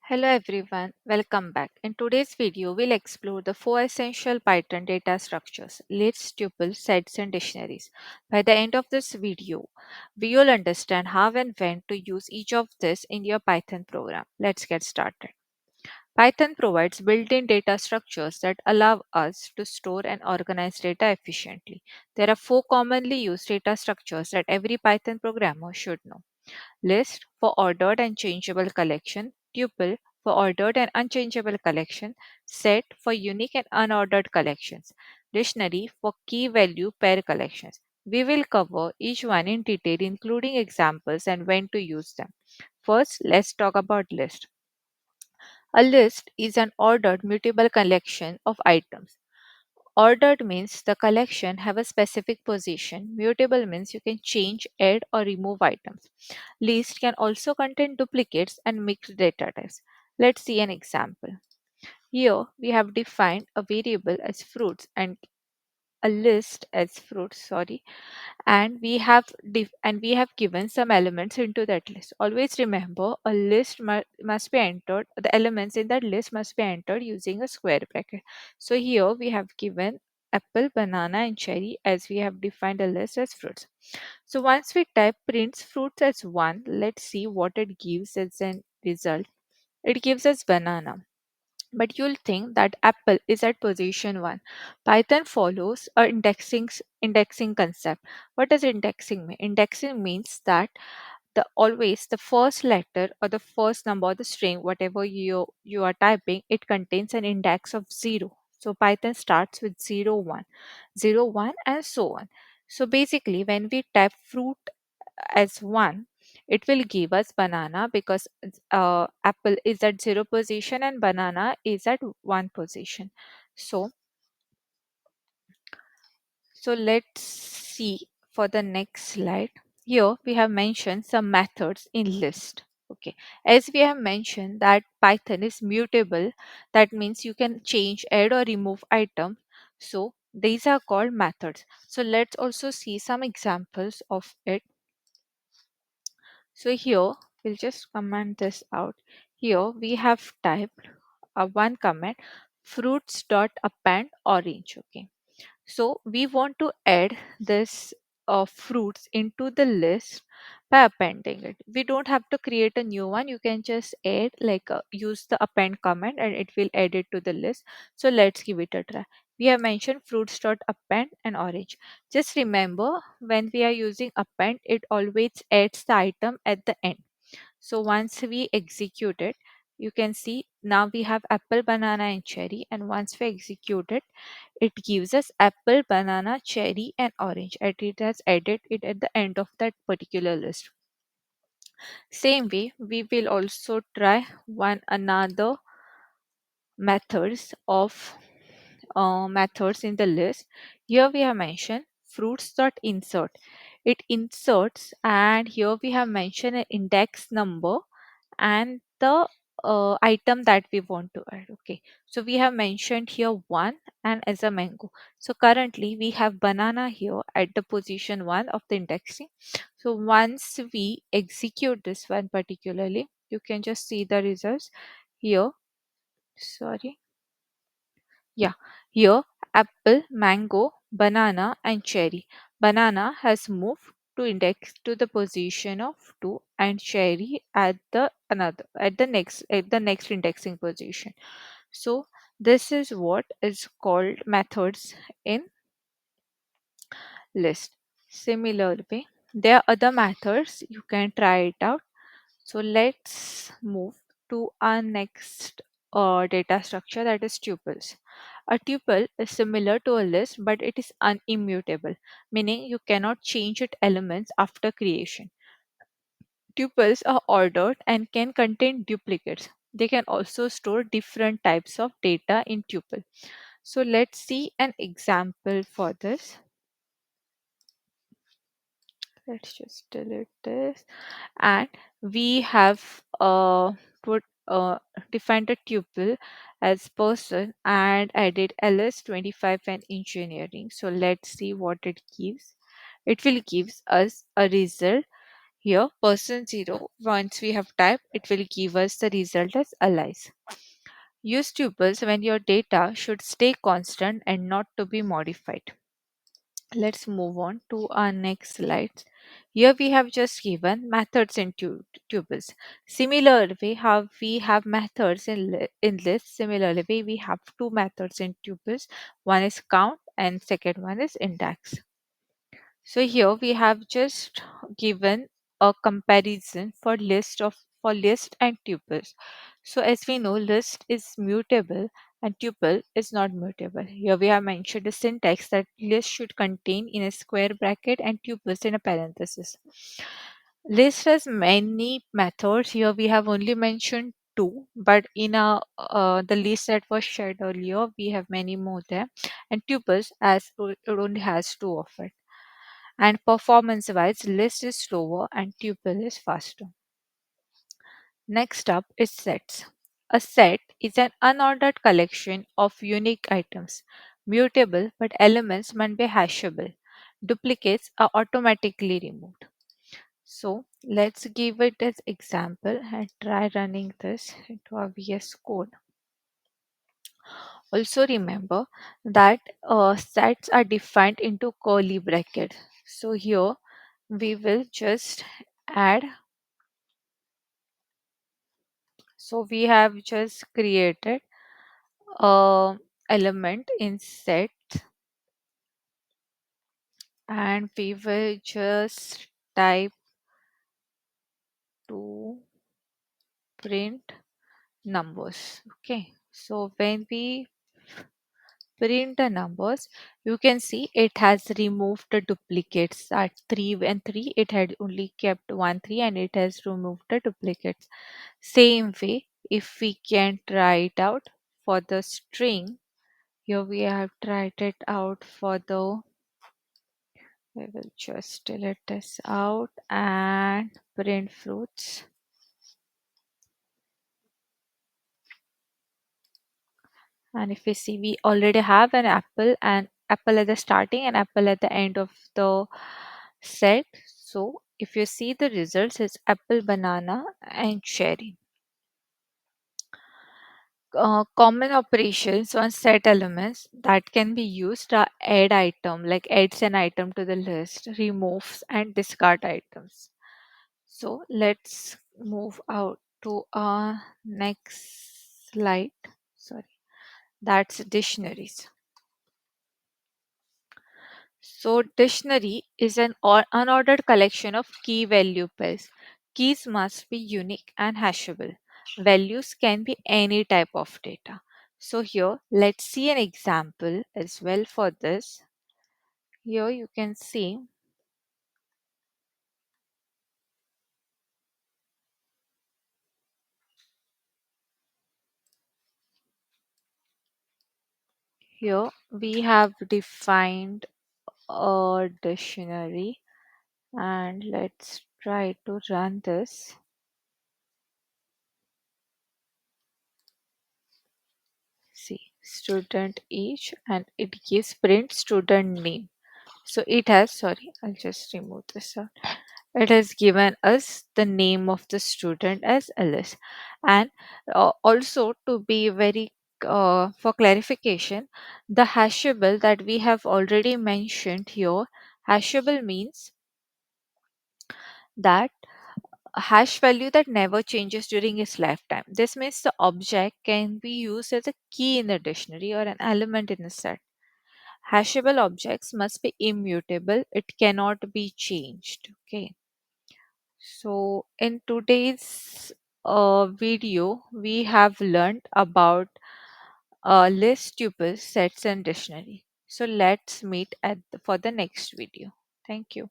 Hello everyone, welcome back. In today's video, we'll explore the four essential Python data structures: lists, tuples, sets, and dictionaries. By the end of this video, we will understand how and when to use each of this in your Python program. Let's get started. Python provides built-in data structures that allow us to store and organize data efficiently. There are four commonly used data structures that every Python programmer should know: list for ordered and changeable collection, tuple for ordered and unchangeable collection, set for unique and unordered collections, dictionary for key value pair collections. We will cover each one in detail, including examples and when to use them. First, let's talk about list. A list is an ordered mutable collection of items. Ordered means the collection have a specific position. Mutable means you can change, add or remove items. List can also contain duplicates and mixed data types. Let's see an example. Here we have defined a variable as fruits and a list as fruits, sorry, and we have given some elements into that list. Always remember, a list must be entered, the elements in that list must be entered using a square bracket. So here we have given apple, banana and cherry as we have defined a list as fruits. So once we type prints fruits as 1, let's see what it gives as an result. It gives us banana, but you'll think that apple is at position 1. Python follows a indexing concept. What does indexing mean? Indexing means that the first letter or the first number or the string, whatever you are typing, it contains an index of 0. So Python starts with 0 1, 0 1, and so on. So basically when we type fruit as 1, it will give us banana because apple is at 0 position and banana is at 1 position. So so let's see for the next slide. Here we have mentioned some methods in list. Okay, as we have mentioned that Python is mutable, that means you can change, add or remove items. So these are called methods. So let's also see some examples of it. So here we'll just comment this out. Here we have typed one comment, fruits dot append orange. Okay, so we want to add this fruits into the list by appending it. We don't have to create a new one. You can just add, like use the append command and it will add it to the list. So let's give it a try. We have mentioned fruits dot append and orange. Just remember, when we are using append, it always adds the item at the end. So once we execute it, you can see now we have apple, banana, and cherry. And once we execute it, it gives us apple, banana, cherry, and orange. And it has added it at the end of that particular list. Same way, we will also try one another methods in the list. Here we have mentioned fruits dot insert. It inserts, and here we have mentioned an index number and the item that we want to add. Okay, so we have mentioned here 1 and as a mango. So currently we have banana here at the position 1 of the indexing. So once we execute this one particularly, you can just see the results here. Sorry, yeah, here apple, mango, banana, and cherry. Banana has moved to index to the position of 2 and cherry at the next indexing position. So this is what is called methods in list. Similarly, there are other methods, you can try it out. So let's move to our next data structure, that is tuples. A tuple is similar to a list, but it is unimmutable, meaning you cannot change its elements after creation. Tuples are ordered and can contain duplicates. They can also store different types of data in tuple. So let's see an example for this. Let's just delete this. And we have put defined a tuple as person and added ls 25 and engineering. So let's see what it gives. It will gives us a result. Here, person 0, once we have typed, it will give us the result as alias. Use tuples when your data should stay constant and not to be modified. Let's move on to our next slide. Here we have just given methods in tuples. Similarly, how we have methods in list. Similarly, we have two methods in tuples. One is count and second one is index. So here we have just given a comparison for list and tuples. So as we know, list is mutable and tuple is not mutable. Here we have mentioned the syntax that list should contain in a square bracket and tuples in a parenthesis. List has many methods. Here we have only mentioned two, but in the list that was shared earlier, we have many more there. And tuples as it only has two of it. And performance wise, list is slower and tuple is faster. Next up is sets. A set is an unordered collection of unique items, mutable but elements must be hashable. Duplicates are automatically removed. So let's give it as example and try running this into our VS Code. Also remember that sets are defined into curly brackets. So here we will just add. So we have just created a element in set and we will just type to print numbers. Okay, so when we print the numbers, you can see it has removed the duplicates at 3 and 3. It had only kept 1 3 and it has removed the duplicates. Same way, if we can try it out for the string, here we have tried it out for the, we will just delete this out and print fruits. And if we see, we already have an apple and apple at the starting and apple at the end of the set. So if you see the results, it's apple, banana, and cherry. Common operations on set elements that can be used are add item, like adds an item to the list, removes and discard items. So let's move out to our next slide. Sorry, that's dictionaries. So dictionary is an unordered collection of key value pairs. Keys must be unique and hashable. Values can be any type of data. So here let's see an example as well for this. Here you can see here we have defined a dictionary and let's try to run this. See, student each and it gives print student name. So it has, sorry, I'll just remove this out. It has given us the name of the student as Alice. And also to be very for clarification, the hashable that we have already mentioned here, hashable means that a hash value that never changes during its lifetime. This means the object can be used as a key in the dictionary or an element in a set. Hashable objects must be immutable, it cannot be changed. Okay. So, in today's video, we have learned about list, tuples, sets, and dictionary. So, let's meet for the next video. Thank you.